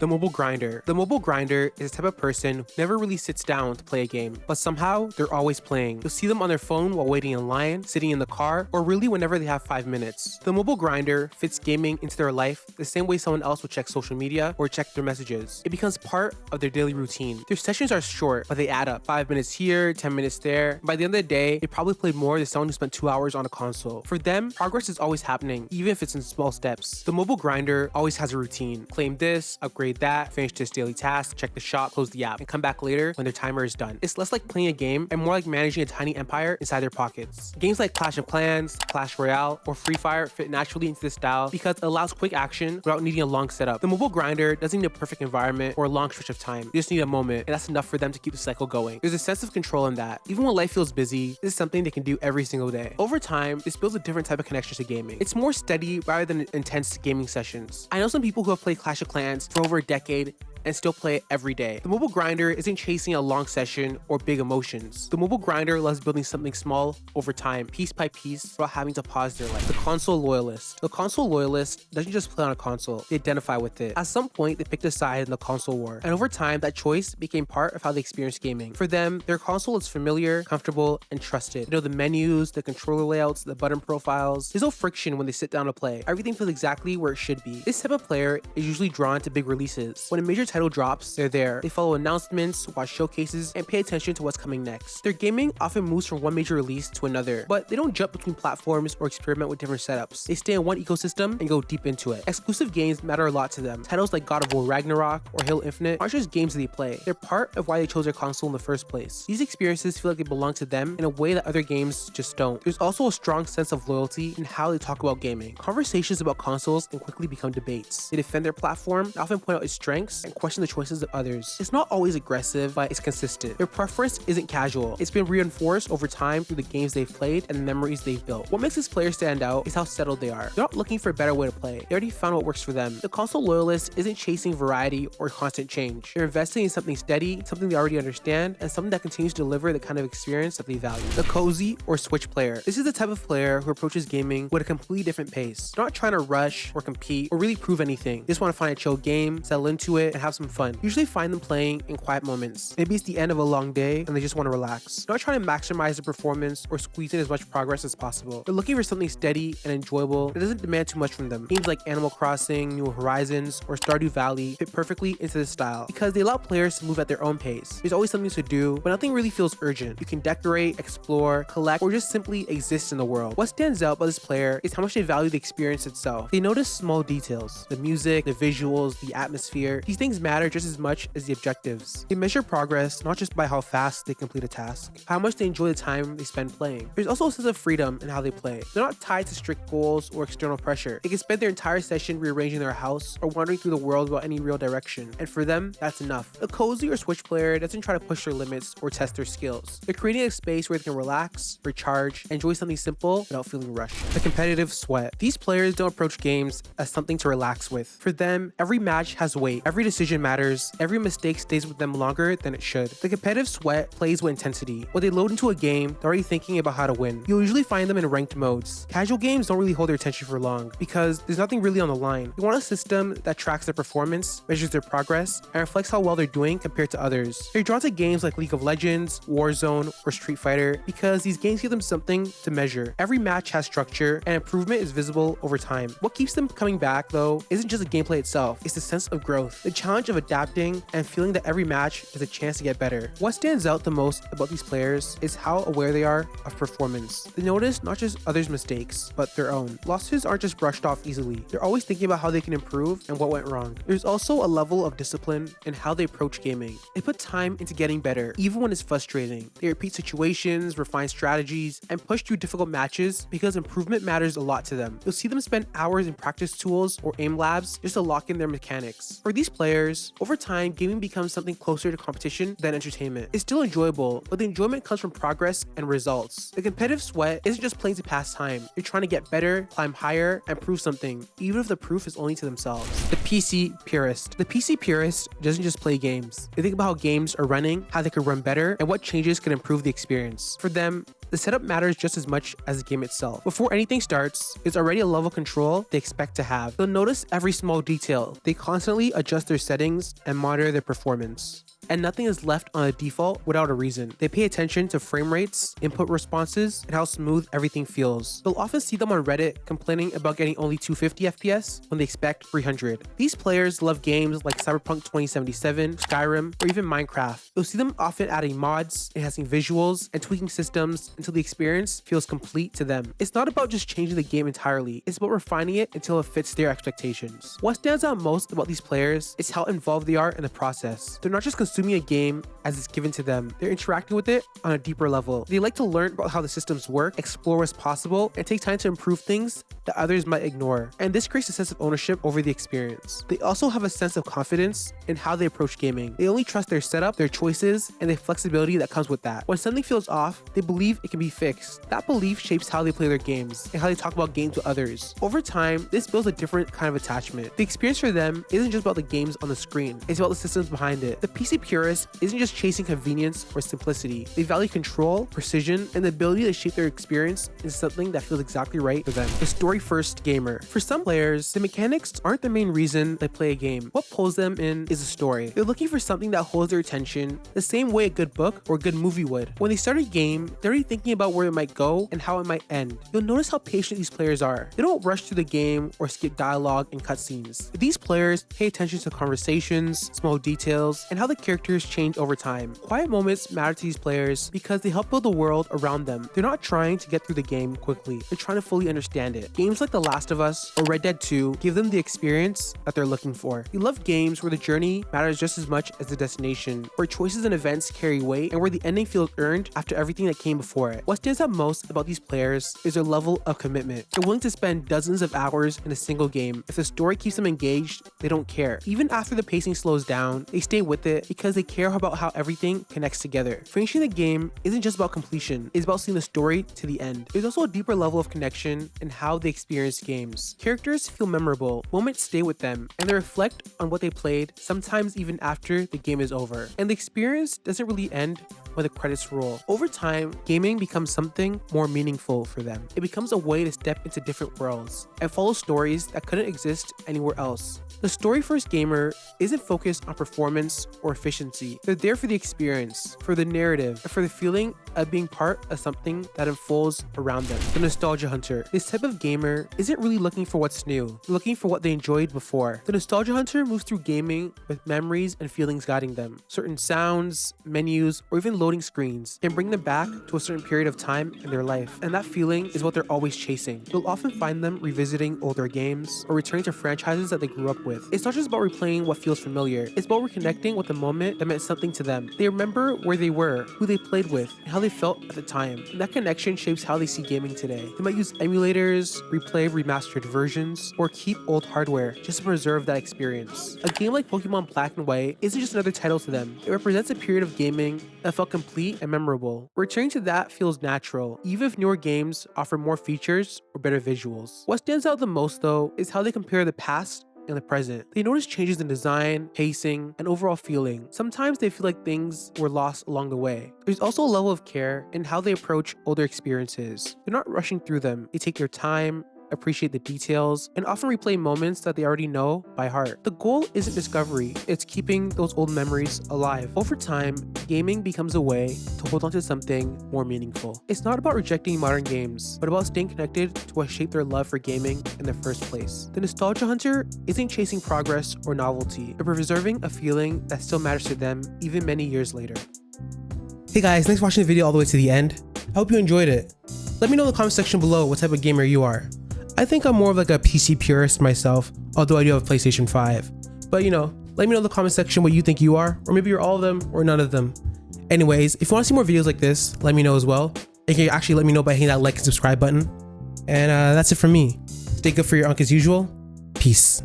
The mobile grinder. The mobile grinder is a type of person who never really sits down to play a game, but somehow they're always playing. You'll see them on their phone while waiting in line, sitting in the car, or really whenever they have 5 minutes. The mobile grinder fits gaming into their life the same way someone else would check social media or check their messages. It becomes part of their daily routine. Their sessions are short, but they add up. 5 minutes here, 10 minutes there. By the end of the day, they probably played more than someone who spent 2 hours on a console. For them, progress is always happening, even if it's in small steps. The mobile grinder always has a routine. Claim this, upgrade that, finish this daily task, check the shop, close the app, and come back later when their timer is done. It's less like playing a game and more like managing a tiny empire inside their pockets. Games like Clash of Clans, Clash Royale, or Free Fire fit naturally into this style because it allows quick action without needing a long setup. The mobile grinder doesn't need a perfect environment or a long stretch of time. They just need a moment, and that's enough for them to keep the cycle going. There's a sense of control in that. Even when life feels busy, this is something they can do every single day. Over time, this builds a different type of connection to gaming. It's more steady rather than intense gaming sessions. I know some people who have played Clash of Clans for over a decade and still play it every day. The mobile grinder isn't chasing a long session or big emotions. The mobile grinder loves building something small over time, piece by piece, without having to pause their life. The console loyalist. The console loyalist doesn't just play on a console, they identify with it. At some point, they picked a side in the console war, and over time, that choice became part of how they experience gaming. For them, their console is familiar, comfortable, and trusted. They know the menus, the controller layouts, the button profiles. There's no friction when they sit down to play. Everything feels exactly where it should be. This type of player is usually drawn to big releases. When a major title drops, they're there. They follow announcements, watch showcases, and pay attention to what's coming next. Their gaming often moves from one major release to another, but they don't jump between platforms or experiment with different setups. They stay in one ecosystem and go deep into it. Exclusive games matter a lot to them. Titles like God of War Ragnarok or Halo Infinite aren't just games that they play. They're part of why they chose their console in the first place. These experiences feel like they belong to them in a way that other games just don't. There's also a strong sense of loyalty in how they talk about gaming. Conversations about consoles can quickly become debates. They defend their platform, often point out its strengths, and question the choices of others. It's not always aggressive, but it's consistent. Their preference isn't casual. It's been reinforced over time through the games they've played and the memories they've built. What makes this player stand out is how settled they are. They're not looking for a better way to play. They already found what works for them. The console loyalist isn't chasing variety or constant change. They're investing in something steady, something they already understand, and something that continues to deliver the kind of experience that they value. The cozy or switch player. This is the type of player who approaches gaming with a completely different pace. They're not trying to rush or compete or really prove anything. They just want to find a chill game, settle into it, and have some fun. Usually find them playing in quiet moments. Maybe it's the end of a long day and they just want to relax. They're not trying to maximize their performance or squeeze in as much progress as possible. They're looking for something steady and enjoyable that doesn't demand too much from them. Games like Animal Crossing, New Horizons, or Stardew Valley fit perfectly into this style because they allow players to move at their own pace. There's always something to do, but nothing really feels urgent. You can decorate, explore, collect, or just simply exist in the world. What stands out about this player is how much they value the experience itself. They notice small details, the music, the visuals, the atmosphere. These things matter just as much as the objectives. They measure progress not just by how fast they complete a task, but how much they enjoy the time they spend playing. There's also a sense of freedom in how they play. They're not tied to strict goals or external pressure. They can spend their entire session rearranging their house or wandering through the world without any real direction, and for them, that's enough. A cozy or switch player doesn't try to push their limits or test their skills. They're creating a space where they can relax, recharge, and enjoy something simple without feeling rushed. The competitive sweat. These players don't approach games as something to relax with. For them, every match has weight, every decision matters, every mistake stays with them longer than it should. The competitive sweat plays with intensity. When they load into a game, they're already thinking about how to win. You'll usually find them in ranked modes. Casual games don't really hold their attention for long because there's nothing really on the line. They want a system that tracks their performance, measures their progress, and reflects how well they're doing compared to others. They're drawn to games like League of Legends, Warzone, or Street Fighter because these games give them something to measure. Every match has structure and improvement is visible over time. What keeps them coming back though isn't just the gameplay itself, it's the sense of growth, the challenge of adapting and feeling that every match is a chance to get better. What stands out the most about these players is how aware they are of performance. They notice not just others' mistakes, but their own. Losses aren't just brushed off easily. They're always thinking about how they can improve and what went wrong. There's also a level of discipline in how they approach gaming. They put time into getting better, even when it's frustrating. They repeat situations, refine strategies, and push through difficult matches because improvement matters a lot to them. You'll see them spend hours in practice tools or aim labs just to lock in their mechanics. For these players, over time, gaming becomes something closer to competition than entertainment. It's still enjoyable, but the enjoyment comes from progress and results. The competitive sweat isn't just playing to pass time. You're trying to get better, climb higher, and prove something, even if the proof is only to themselves. The PC purist. The PC purist doesn't just play games. They think about how games are running, how they could run better, and what changes could improve the experience. For them, the setup matters just as much as the game itself. Before anything starts, there's already a level of control they expect to have. They'll notice every small detail. They constantly adjust their settings and monitor their performance. And nothing is left on a default without a reason. They pay attention to frame rates, input responses, and how smooth everything feels. You'll often see them on Reddit complaining about getting only 250 FPS when they expect 300. These players love games like Cyberpunk 2077, Skyrim, or even Minecraft. You'll see them often adding mods, enhancing visuals, and tweaking systems until the experience feels complete to them. It's not about just changing the game entirely, it's about refining it until it fits their expectations. What stands out most about these players is how involved they are in the process. They're not just consuming a game as it's given to them. They're interacting with it on a deeper level. They like to learn about how the systems work, explore what's possible, and take time to improve things that others might ignore. And this creates a sense of ownership over the experience. They also have a sense of confidence in how they approach gaming. They only trust their setup, their choices, and the flexibility that comes with that. When something feels off, they believe it can be fixed. That belief shapes how they play their games and how they talk about games with others. Over time, this builds a different kind of attachment. The experience for them isn't just about the games on the screen, it's about the systems behind it. The PC purist isn't just chasing convenience or simplicity. They value control, precision, and the ability to shape their experience into something that feels exactly right for them. The story-first gamer. For some players, the mechanics aren't the main reason they play a game. What pulls them in is a story. They're looking for something that holds their attention the same way a good book or a good movie would. When they start a game, they're already thinking about where it might go and how it might end. You'll notice how patient these players are. They don't rush through the game or skip dialogue and cutscenes. These players pay attention to conversations, small details, and how the characters change over time. Quiet moments matter to these players because they help build the world around them. They're not trying to get through the game quickly. They're trying to fully understand it. Games like The Last of Us or Red Dead 2 give them the experience that they're looking for. They love games where the journey matters just as much as the destination, where choices and events carry weight, and where the ending feels earned after everything that came before it. What stands out most about these players is their level of commitment. They're willing to spend dozens of hours in a single game. If the story keeps them engaged, they don't care. Even after the pacing slows down, they stay with it because they care about how everything connects together. Finishing the game isn't just about completion, it's about seeing the story to the end. There's also a deeper level of connection in how they experience games. Characters feel memorable, moments stay with them, and they reflect on what they played, sometimes even after the game is over. And the experience doesn't really end when the credits roll. Over time, gaming becomes something more meaningful for them. It becomes a way to step into different worlds and follow stories that couldn't exist anywhere else. The story-first gamer isn't focused on performance or efficiency. They're there for the experience, for the narrative, and for the feeling of being part of something that unfolds around them. The nostalgia hunter. This type of gamer isn't really looking for what's new. They're looking for what they enjoyed before. The nostalgia hunter moves through gaming with memories and feelings guiding them. Certain sounds, menus, or even loading screens can bring them back to a certain period of time in their life, and that feeling is what they're always chasing. You'll often find them revisiting older games or returning to franchises that they grew up with. It's not just about replaying what feels familiar, it's about reconnecting with the moment that meant something to them. They remember where they were, who they played with, and how they felt at the time. And that connection shapes how they see gaming today. They might use emulators, replay remastered versions, or keep old hardware just to preserve that experience. A game like Pokemon Black and White isn't just another title to them. It represents a period of gaming that felt complete and memorable. Returning to that feels natural, even if newer games offer more features or better visuals. What stands out the most though is how they compare the past and the present. They notice changes in design, pacing, and overall feeling. Sometimes they feel like things were lost along the way. There's also a level of care in how they approach older experiences. They're not rushing through them. They take their time, appreciate the details, and often replay moments that they already know by heart. The goal isn't discovery, it's keeping those old memories alive. Over time, gaming becomes a way to hold on to something more meaningful. It's not about rejecting modern games, but about staying connected to what shaped their love for gaming in the first place. The nostalgia hunter isn't chasing progress or novelty, but preserving a feeling that still matters to them even many years later. Hey guys, thanks for watching the video all the way to the end. I hope you enjoyed it. Let me know in the comment section below what type of gamer you are. I think I'm more of like a PC purist myself, although I do have a PlayStation 5. But you know, let me know in the comment section what you think you are, or maybe you're all of them or none of them. Anyways, if you want to see more videos like this, let me know as well. You can actually let me know by hitting that like and subscribe button. And that's it from me. Stay good for your unk as usual. Peace.